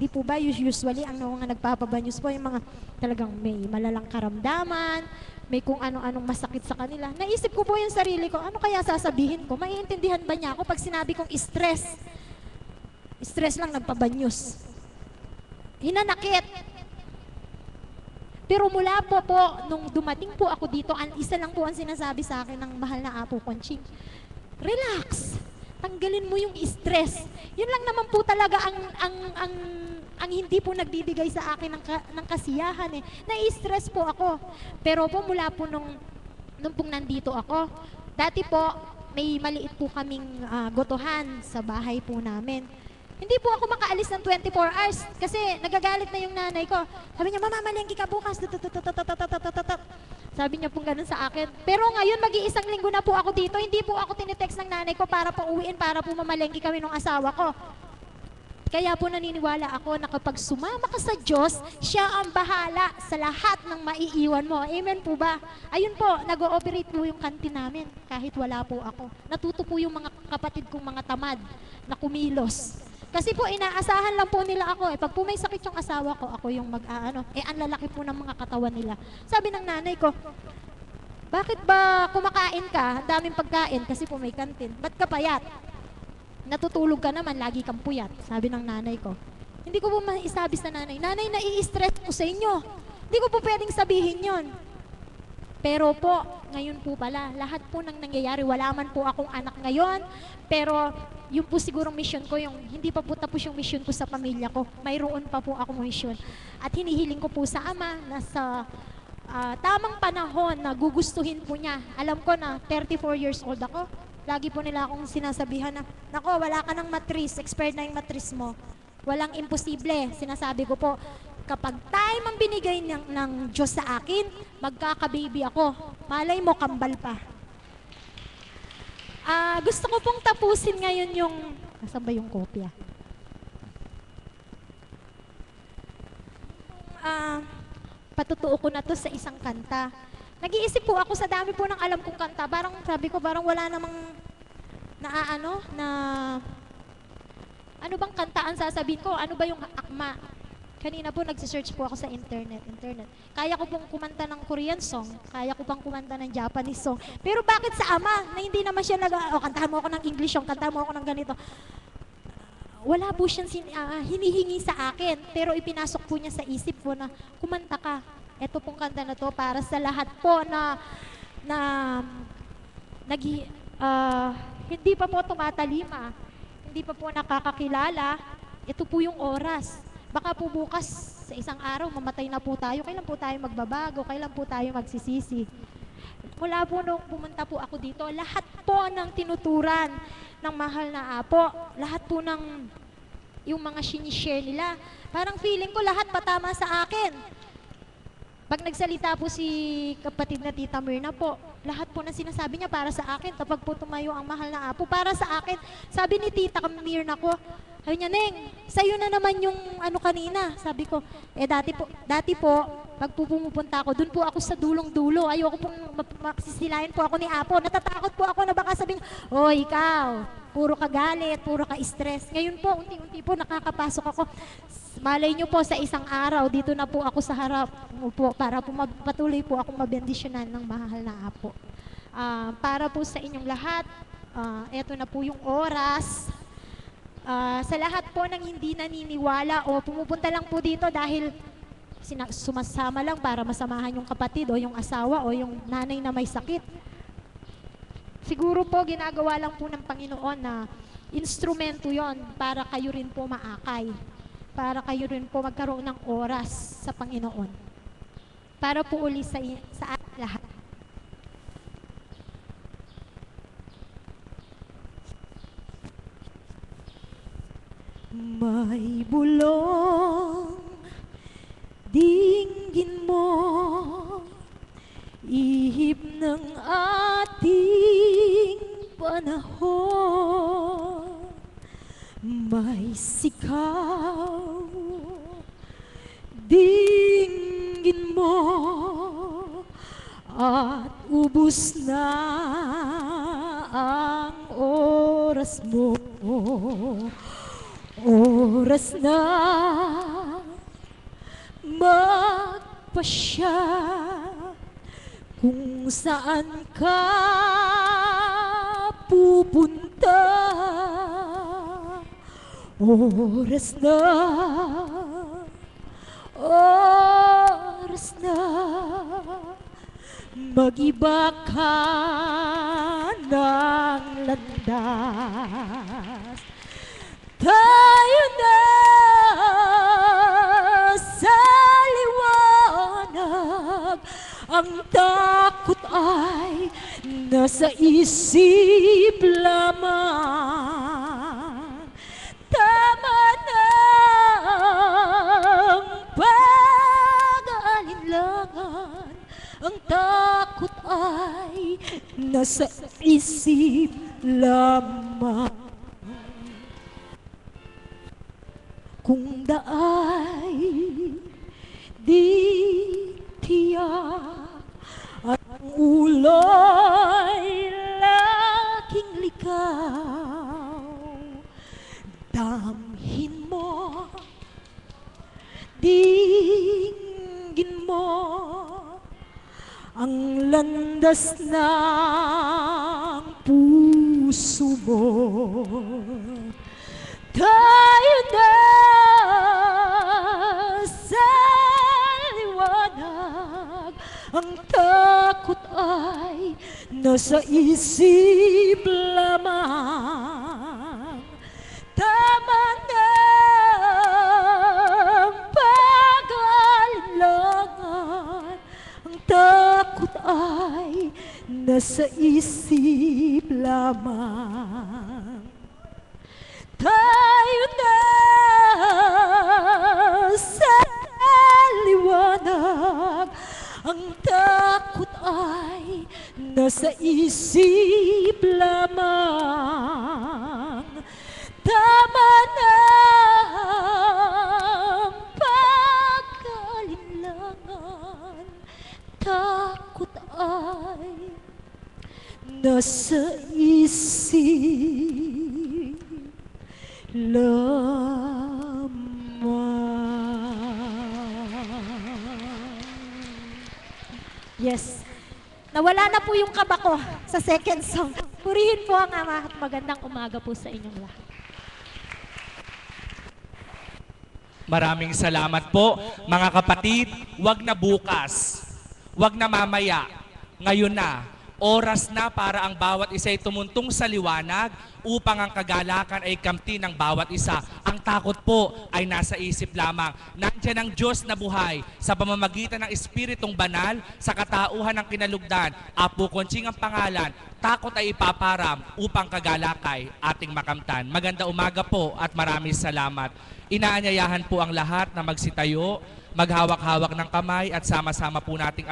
Di po ba, usually, ang mga nagpapabanyos po, yung mga talagang may malalang karamdaman, may kung ano-anong masakit sa kanila. Naisip ko po yung sarili ko, ano kaya sasabihin ko? Maiintindihan ba niya ako pag sinabi kong stress? Stress lang nagpabanyos. Hinanakit. Pero mula po, nung dumating po ako dito, isa lang po ang sinasabi sa akin ng mahal na Apo Conching. Relax. Tanggalin mo yung stress. Yun lang naman po talaga ang hindi po nagbibigay sa akin ng kasiyahan eh. Na-stress po ako. Pero po mula po nung pong nandito ako, dati po may maliit po kaming gotohan sa bahay po namin. Hindi po ako makaalis ng 24 hours kasi nagagalit na yung nanay ko. Sabi niya, mamamalengke ka bukas. Sabi niya pong ganun sa akin. Pero ngayon, mag-iisang linggo na po ako dito. Hindi po ako tinitext ng nanay ko para po uwiin, para po mamalengke kami ng asawa ko. Kaya po naniniwala ako na kapag sumama ka sa Diyos, siya ang bahala sa lahat ng maiiwan mo. Amen po ba? Ayun po, nag-ooperate po yung kantin namin kahit wala po ako. Natuto po yung mga kapatid kong mga tamad na kumilos. Kasi po, inaasahan lang po nila ako. Pag po may sakit yung asawa ko, ako yung mag-aano. Ang lalaki po ng mga katawan nila. Sabi ng nanay ko, bakit ba kumakain ka? Ang daming pagkain kasi po may kantin. Ba't ka payat? Natutulog ka naman, lagi kang puyat. Sabi ng nanay ko. Hindi ko po maisabi sa nanay, nanay, nai-stress ko sa inyo. Hindi ko po pwedeng sabihin yon. Pero po, ngayon po pala, lahat po nang nangyayari, wala man po akong anak ngayon, pero yung po sigurong mission ko, yung hindi pa po tapos yung mission ko sa pamilya ko, mayroon pa po akong mission. At hinihiling ko po sa Ama na sa tamang panahon na gugustuhin po niya. Alam ko na 34 years old ako, lagi po nila akong sinasabihan na, nako, wala ka ng matris, expired na yung matris mo. Walang imposible. Sinasabi ko po, kapag time ang binigay ng Diyos sa akin, magkaka-baby ako. Malay mo, kambal pa. Gusto ko pong tapusin ngayon yung... Nasaan ba yung kopya? Patutuo ko na to sa isang kanta. Nag-iisip po ako sa dami po ng alam kong kanta. Parang sabi ko, parang wala namang ano bang kanta ang sasabihin ko? Ano ba yung akma? Kanina po nagsisearch po ako sa internet. Kaya ko pong kumanta ng Korean song, kaya ko pang kumanta ng Japanese song. Pero bakit sa Ama na hindi naman siya kantahan mo ako ng English song, kantahan mo ako ng ganito. Wala po siyang hinihingi sa akin, pero ipinasok po niya sa isip ko na kumanta ka. Ito pong kanta na to para sa lahat po na hindi pa po tumatalima, hindi pa po nakakakilala. Ito po yung oras. Baka po bukas sa isang araw mamatay na po tayo. Kailan po tayo magbabago? Kailan po tayo magsisisi? Mula po nung pumunta po ako dito, lahat po ng tinuturan ng mahal na Apo, lahat po ng yung mga sinishare nila, parang feeling ko lahat patama sa akin. Pag nagsalita po si kapatid na Tita Myrna po, lahat po na sinasabi niya para sa akin. Kapag po tumayo ang mahal na Apo, para sa akin. Sabi ni Tita Myrna ko, sabi niya, Neng, sa'yo na naman yung ano kanina. Sabi ko, dati po, pag pumupunta ako, dun po ako sa dulong-dulo. Ayoko pong maksisilayan po ako ni Apo. Natatakot po ako na baka sabihin, oh, ikaw, puro ka galit, puro ka stress. Ngayon po, unti-unti po nakakapasok ako. Malay nyo po, sa isang araw, dito na po ako sa harap po, para po patuloy po akong mabendisyonan ng mahal na Apo. Para po sa inyong lahat, eto na po yung oras. Sa lahat po ng hindi naniniwala o pumupunta lang po dito dahil sumasama lang para masamahan yung kapatid o yung asawa o yung nanay na may sakit. Siguro po ginagawa lang po ng Panginoon na instrumento yon para kayo rin po maakay. Para kayo rin po magkaroon ng oras sa Panginoon. Para po uli sa ating lahat. May bulong, dinggin mo, ihip ng ating panahon. May sikaw, dinggin mo, at ubus na ang oras mo. Oras na magpasya kung saan ka pupunta. Oras na mag-iba ka ng landas. Tayo na sa liwanag, ang takot ay nasa isip lamang. Tama na ang pag-aalinlangan, ang takot ay nasa isip lamang. Kung daay di tiyak at ang ulo'y laking likaw, damhin mo, dinggin mo ang landas ng puso mo. Tayo na sa liwanag, ang takot ay nasa isip lamang. Tama na ang pag-aalinlangan, ang takot ay nasa isip lamang. Tayo na sa liwanag, ang takot ay nasa isip lamang. Tama na ang pag-aalinlangan, takot ay nasa isip lamang. Yes. Nawala na po yung kaba ko sa second song. Purihin po ang Ama at magandang umaga po sa inyong lahat. Maraming salamat po. Mga kapatid, wag na bukas, wag na mamaya, ngayon na. Oras na para ang bawat isa ay tumuntong sa liwanag upang ang kagalakan ay kamti ng bawat isa. Ang takot po ay nasa isip lamang. Nandiyan ang Diyos na buhay sa pamamagitan ng Espiritong Banal sa katauhan ng kinalugdan. Apo Konching ang pangalan. Takot ay ipaparam upang kagalakay ating makamtan. Maganda umaga po at maraming salamat. Inaanyayahan po ang lahat na magsitayo, maghawak-hawak ng kamay at sama-sama po nating